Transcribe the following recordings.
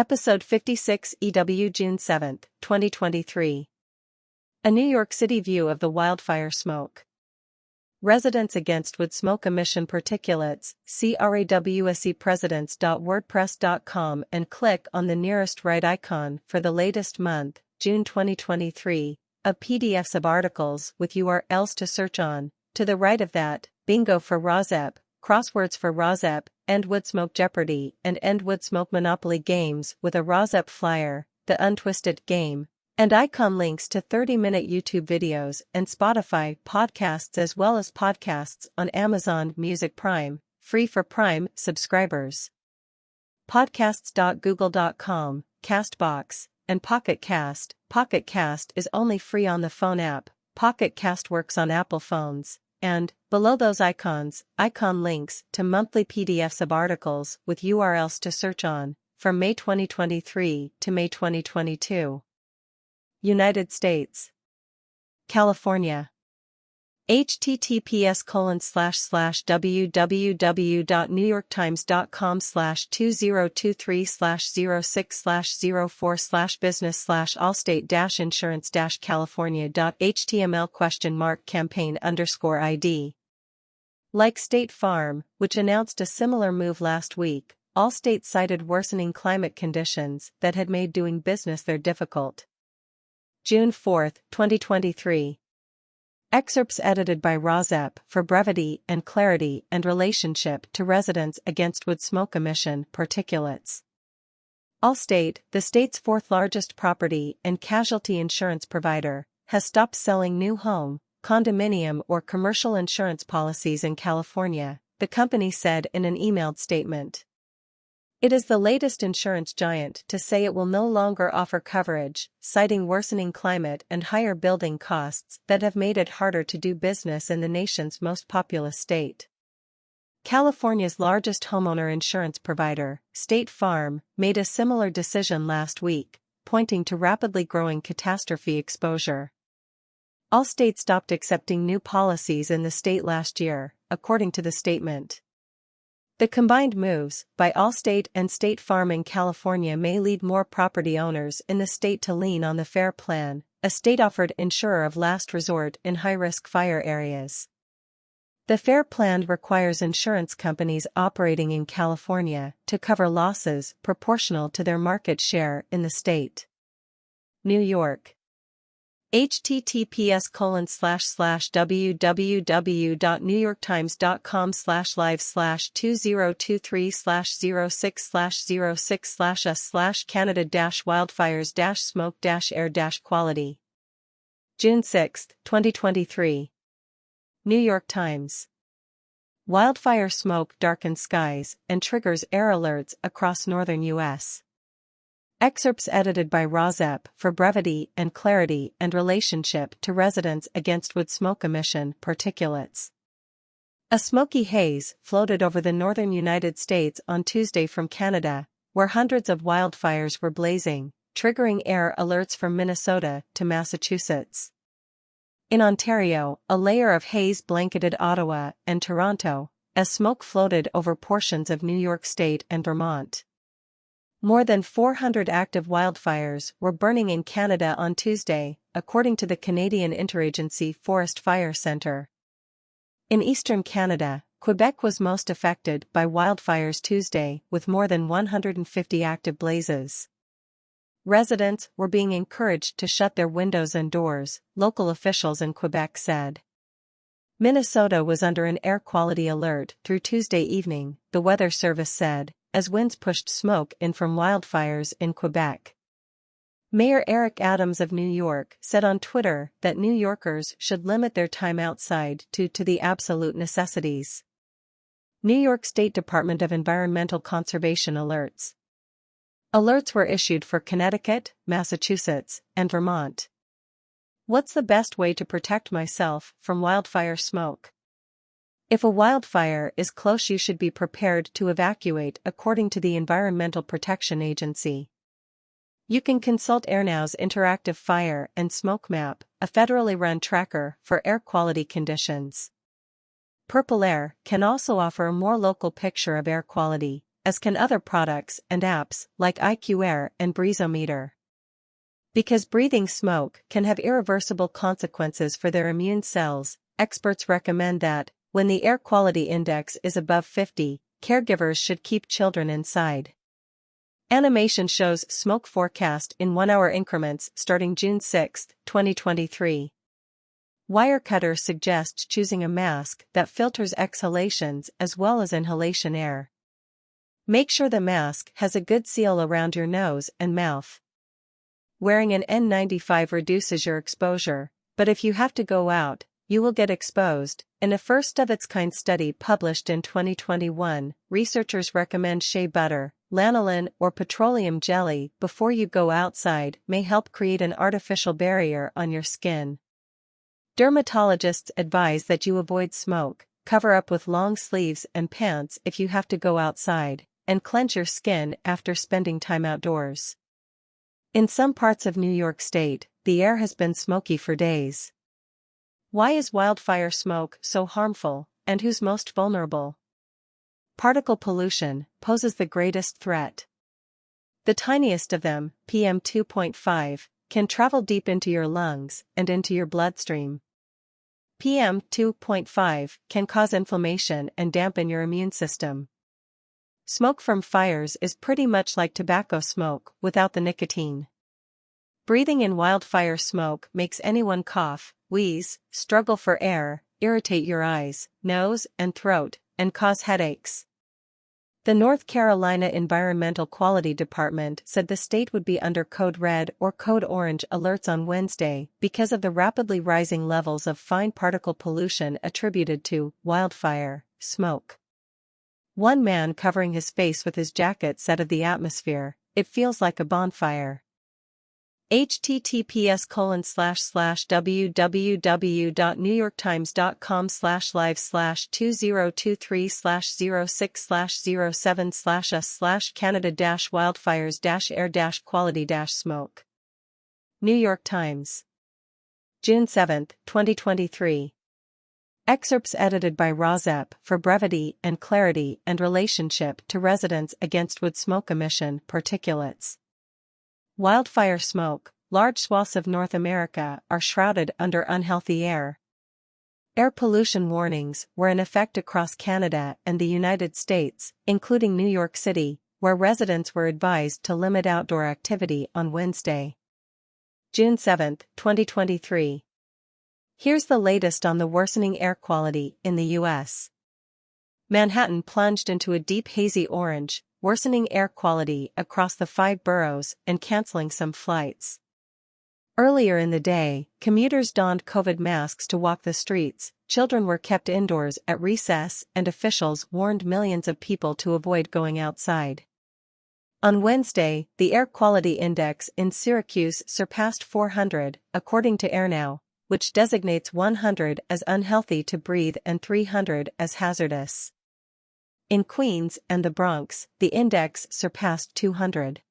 Episode 56 EW June 7, 2023. A New York City view of the wildfire smoke. Residents against wood smoke emission particulates, see rawsepresidents.wordpress.com and click on the nearest right icon for the latest month, June 2023, of PDFs of articles with URLs to search on. To the right of that, bingo for RAWSEP, crosswords for RAWSEP, End Wood Smoke Jeopardy! And End Wood Smoke Monopoly games with a RAWSEP flyer, the Untwisted game, and icon links to 30-minute YouTube videos and Spotify podcasts as well as podcasts on Amazon Music Prime, free for Prime subscribers. Podcasts.google.com, Castbox, and Pocket Cast. Pocket Cast is only free on the phone app. Pocket Cast works on Apple phones. And, below those icons, icon links to monthly PDFs of articles with URLs to search on, from May 2023 to May 2022. United States. California. https://www.newyorktimes.com/2023/06/04/business/allstate-insurance-campaign_ID. Like State Farm, which announced a similar move last week, Allstate cited worsening climate conditions that had made doing business there difficult. June 4, 2023. Excerpts edited by RAWSEP for brevity and clarity and relationship to residents against wood smoke emission particulates. Allstate, the state's fourth-largest property and casualty insurance provider, has stopped selling new home, condominium or commercial insurance policies in California, the company said in an emailed statement. It is the latest insurance giant to say it will no longer offer coverage, citing worsening climate and higher building costs that have made it harder to do business in the nation's most populous state. California's largest homeowner insurance provider, State Farm, made a similar decision last week, pointing to rapidly growing catastrophe exposure. Allstate stopped accepting new policies in the state last year, according to the statement. The combined moves by Allstate and State Farm in California may lead more property owners in the state to lean on the FAIR plan, a state-offered insurer of last resort in high-risk fire areas. The FAIR plan requires insurance companies operating in California to cover losses proportional to their market share in the state. New York. https://www.newyorktimes.com/live/2023/06/06/Canada-wildfires-smoke-air-quality. June 6, 2023. New York Times. Wildfire smoke darkens skies and triggers air alerts across northern U.S. Excerpts edited by RAWSEP for brevity and clarity and relationship to residents against wood smoke emission particulates. A smoky haze floated over the northern United States on Tuesday from Canada, where hundreds of wildfires were blazing, triggering air alerts from Minnesota to Massachusetts. In Ontario, a layer of haze blanketed Ottawa and Toronto, as smoke floated over portions of New York State and Vermont. More than 400 active wildfires were burning in Canada on Tuesday, according to the Canadian Interagency Forest Fire Centre. In eastern Canada, Quebec was most affected by wildfires Tuesday, with more than 150 active blazes. Residents were being encouraged to shut their windows and doors, local officials in Quebec said. Minnesota was under an air quality alert through Tuesday evening, the Weather Service said, as winds pushed smoke in from wildfires in Quebec. Mayor Eric Adams of New York said on Twitter that New Yorkers should limit their time outside to the absolute necessities. New York State Department of Environmental Conservation alerts. Alerts were issued for Connecticut, Massachusetts, and Vermont. What's the best way to protect myself from wildfire smoke? If a wildfire is close, you should be prepared to evacuate according to the Environmental Protection Agency. You can consult AirNow's interactive fire and smoke map, a federally run tracker for air quality conditions. Purple Air can also offer a more local picture of air quality, as can other products and apps like IQ Air and Breezometer. Because breathing smoke can have irreversible consequences for their immune cells, experts recommend that, when the air quality index is above 50, caregivers should keep children inside. Animation shows smoke forecast in 1-hour increments starting June 6, 2023. Wirecutter suggests choosing a mask that filters exhalations as well as inhalation air. Make sure the mask has a good seal around your nose and mouth. Wearing an N95 reduces your exposure, but if you have to go out, you will get exposed. In a first-of-its-kind study published in 2021, researchers recommend shea butter, lanolin, or petroleum jelly before you go outside may help create an artificial barrier on your skin. Dermatologists advise that you avoid smoke, cover up with long sleeves and pants if you have to go outside, and cleanse your skin after spending time outdoors. In some parts of New York State, the air has been smoky for days. Why is wildfire smoke so harmful, and who's most vulnerable? Particle pollution poses the greatest threat. The tiniest of them, PM 2.5, can travel deep into your lungs and into your bloodstream. PM 2.5 can cause inflammation and dampen your immune system. Smoke from fires is pretty much like tobacco smoke without the nicotine. Breathing in wildfire smoke makes anyone cough, wheeze, struggle for air, irritate your eyes, nose, and throat, and cause headaches. The North Carolina Environmental Quality Department said the state would be under Code Red or Code Orange alerts on Wednesday because of the rapidly rising levels of fine particle pollution attributed to wildfire smoke. One man covering his face with his jacket said of the atmosphere, "It feels like a bonfire." https://www.newyorktimes.com/live/2023/06/07/canada-wildfires-air-quality-smoke. New York Times. June 7, 2023. Excerpts edited by Rozep for brevity and clarity and relationship to residents against wood smoke emission particulates. Wildfire smoke, large swaths of North America are shrouded under unhealthy air. Air pollution warnings were in effect across Canada and the United States, including New York City, where residents were advised to limit outdoor activity on Wednesday. June 7, 2023. Here's the latest on the worsening air quality in the U.S. Manhattan plunged into a deep hazy orange, worsening air quality across the 5 boroughs and canceling some flights. Earlier in the day, commuters donned COVID masks to walk the streets, children were kept indoors at recess, and officials warned millions of people to avoid going outside. On Wednesday, the air quality index in Syracuse surpassed 400, according to AirNow, which designates 100 as unhealthy to breathe and 300 as hazardous. In Queens and the Bronx, the index surpassed 200.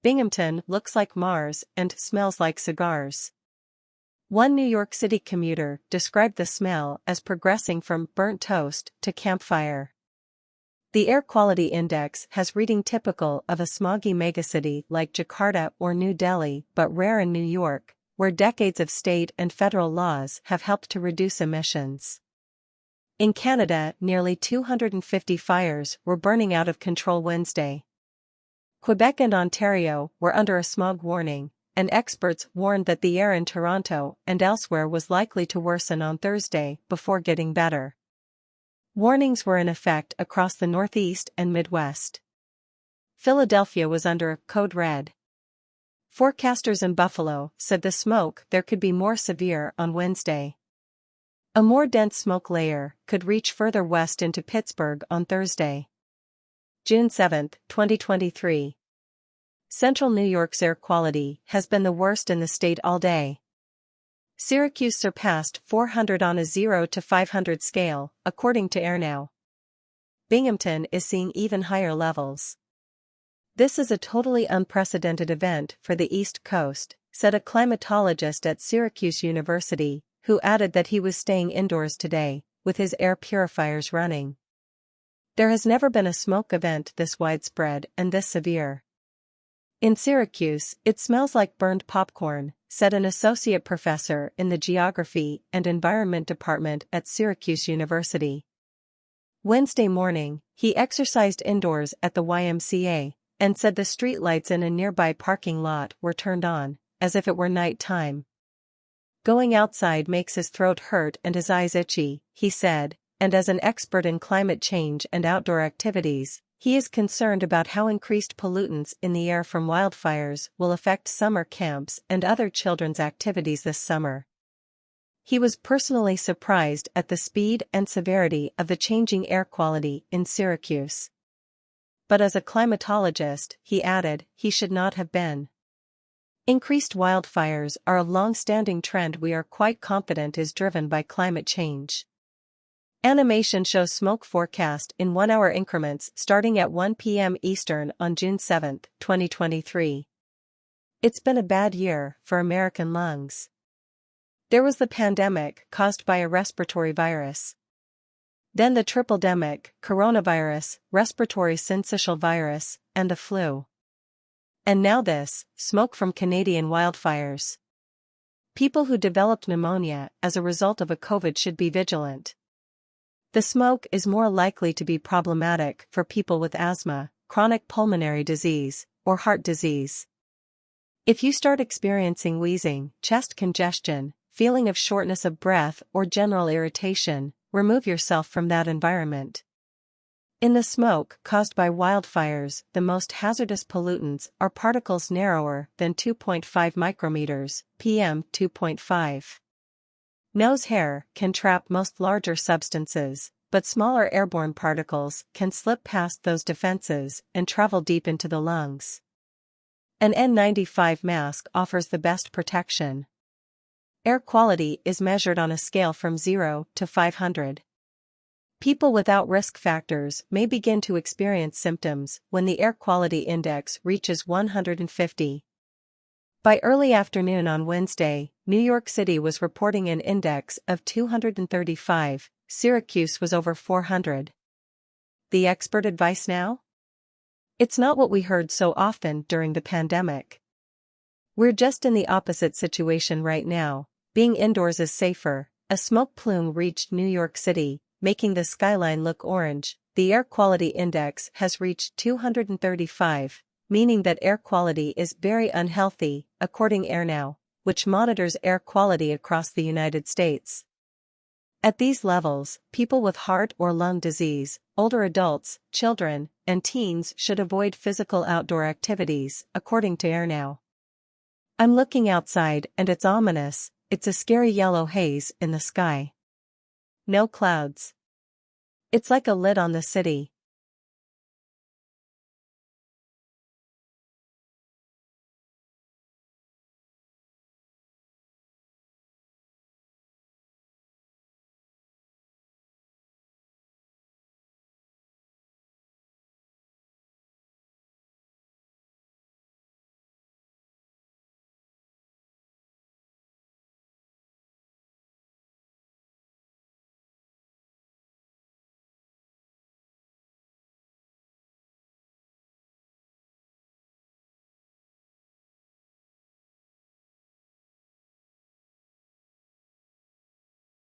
Binghamton looks like Mars and smells like cigars. One New York City commuter described the smell as progressing from burnt toast to campfire. The air quality index has reading typical of a smoggy megacity like Jakarta or New Delhi, but rare in New York, where decades of state and federal laws have helped to reduce emissions. In Canada, nearly 250 fires were burning out of control Wednesday. Quebec and Ontario were under a smog warning, and experts warned that the air in Toronto and elsewhere was likely to worsen on Thursday before getting better. Warnings were in effect across the Northeast and Midwest. Philadelphia was under Code Red. Forecasters in Buffalo said the smoke there could be more severe on Wednesday. A more dense smoke layer could reach further west into Pittsburgh on Thursday. June 7, 2023. Central New York's air quality has been the worst in the state all day. Syracuse surpassed 400 on a 0 to 500 scale, according to AirNow. Binghamton is seeing even higher levels. "This is a totally unprecedented event for the East Coast," said a climatologist at Syracuse University, who added that he was staying indoors today, with his air purifiers running. There has never been a smoke event this widespread and this severe. In Syracuse, it smells like burned popcorn, said an associate professor in the Geography and Environment Department at Syracuse University. Wednesday morning, he exercised indoors at the YMCA, and said the streetlights in a nearby parking lot were turned on, as if it were night time. Going outside makes his throat hurt and his eyes itchy, he said, and as an expert in climate change and outdoor activities, he is concerned about how increased pollutants in the air from wildfires will affect summer camps and other children's activities this summer. He was personally surprised at the speed and severity of the changing air quality in Syracuse. But as a climatologist, he added, he should not have been. Increased wildfires are a long-standing trend we are quite confident is driven by climate change. Animation shows smoke forecast in 1-hour increments starting at 1 p.m. Eastern on June 7, 2023. It's been a bad year for American lungs. There was the pandemic caused by a respiratory virus. Then the tripledemic, coronavirus, respiratory syncytial virus, and the flu. And now this, smoke from Canadian wildfires. People who developed pneumonia as a result of a COVID should be vigilant. The smoke is more likely to be problematic for people with asthma, chronic pulmonary disease, or heart disease. If you start experiencing wheezing, chest congestion, feeling of shortness of breath or general irritation, remove yourself from that environment. In the smoke caused by wildfires, the most hazardous pollutants are particles narrower than 2.5 micrometers, PM 2.5. Nose hair can trap most larger substances, but smaller airborne particles can slip past those defenses and travel deep into the lungs. An N95 mask offers the best protection. Air quality is measured on a scale from 0 to 500. People without risk factors may begin to experience symptoms when the air quality index reaches 150. By early afternoon on Wednesday, New York City was reporting an index of 235, Syracuse was over 400. The expert advice now? It's not what we heard so often during the pandemic. We're just in the opposite situation right now. Being indoors is safer. A smoke plume reached New York City, making the skyline look orange. The air quality index has reached 235, meaning that air quality is very unhealthy, according AirNow, which monitors air quality across the United States. At these levels, people with heart or lung disease, older adults, children, and teens should avoid physical outdoor activities, according to AirNow. I'm looking outside and it's ominous. It's a scary yellow haze in the sky. No clouds. It's like a lid on the city.